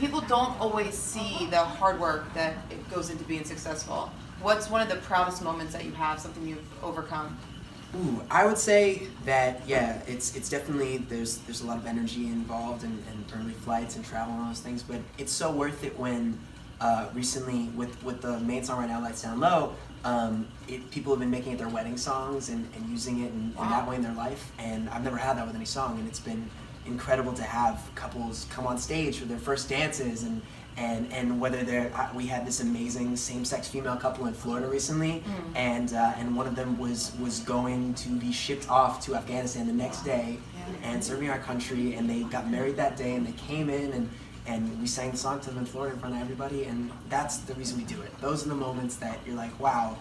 people don't always see the hard work that it goes into being successful. What's one of the proudest moments that you have, something you've overcome? Ooh, I would say that it's definitely there's a lot of energy involved and early flights and travel and all those things, but it's so worth it when recently with the main song right now, Lights Down Low, people have been making it their wedding songs and using it in that way in their life, and I've never had that with any song, and it's been incredible to have couples come on stage for their first dances and whether we had this amazing same-sex female couple in Florida recently, and one of them was going to be shipped off to Afghanistan the next day and serving our country, and they got married that day, and they came in and we sang the song to them in Florida in front of everybody, and that's the reason we do it. Those are the moments that you're like, wow,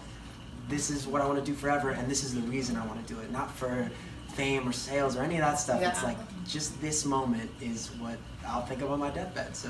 this is what I want to do forever, and this is the reason I want to do it, not for fame or sales or any of that stuff. Yeah. It's like just this moment is what I'll think of on my deathbed. So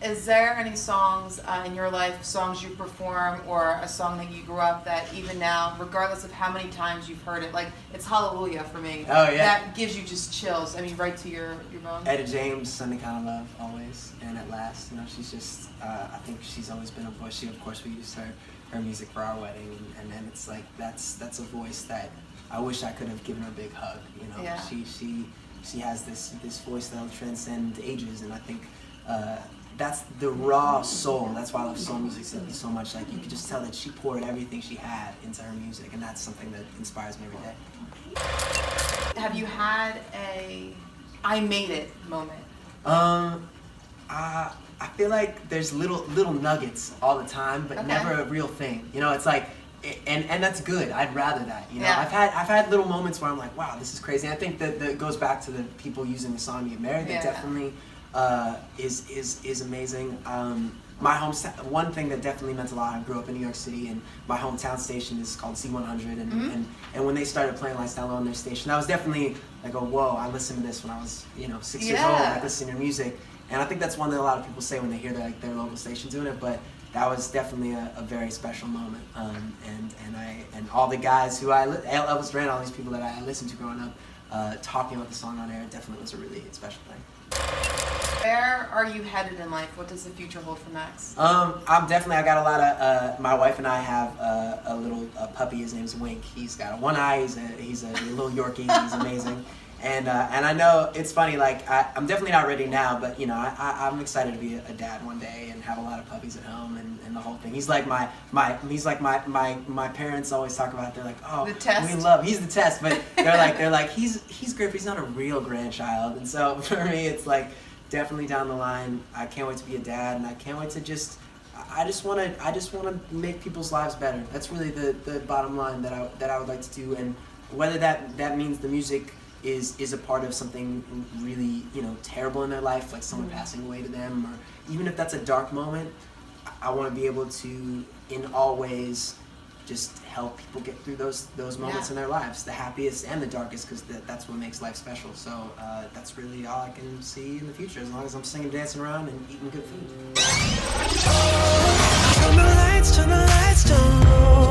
Is there any songs in your life, songs you perform, or a song that you grew up that even now, regardless of how many times you've heard it, like it's Hallelujah for me. Oh, yeah. That gives you just chills. I mean, right to your bones. Etta James, Sunday Kind of Love, always, and At Last. You know, she's just, I think she's always been a voice. Of course, we used her music for our wedding, and then it's like, that's a voice that I wish I could have given her a big hug, you know. Yeah. She has this voice that'll transcend ages, and I think that's the raw soul. That's why I love soul music so much. Like, you could just tell that she poured everything she had into her music, and that's something that inspires me every day. Have you had a I made it moment? I feel like there's little nuggets all the time, but Okay. never a real thing. You know, it's like, and that's good. I'd rather that. You know, Yeah. I've had little moments where I'm like, wow, this is crazy. And I think that goes back to the people using the song to get married. Yeah. That definitely is amazing. My hometown, one thing that definitely meant a lot. I grew up in New York City, and my hometown station is called C100. And when they started playing Lights Down Low on their station, that was definitely like, oh, whoa! I listened to this when I was 6 years old. Like listening to music, and I think that's one that a lot of people say when they hear their local station doing it. But that was definitely a very special moment. And all the guys who Elvis Duran, all these people that I listened to growing up, talking about the song on air, definitely was a really special thing. Where are you headed in life? What does the future hold for Max? I got a lot of, my wife and I have a little puppy. His name's Wink. He's got one eye. He's a little Yorkie. He's amazing. And I know it's funny, like, I'm definitely not ready now, but, you know, I'm excited to be a dad one day and have a lot of puppies at home and the whole thing. He's like my parents always talk about. They're like, oh, The test? he's the test, but they're like, he's great, but he's not a real grandchild. And so for me, it's like, definitely down the line, I can't wait to be a dad, and I can't wait to I just want to make people's lives better. That's really the bottom line that I would like to do, and whether that means the music is a part of something really, you know, terrible in their life, like someone passing away to them, or even if that's a dark moment, I want to be able to, in all ways, just help people get through those moments in their lives, the happiest and the darkest, because that's what makes life special. So that's really all I can see in the future, as long as I'm singing, dancing around, and eating good food. Turn the lights down.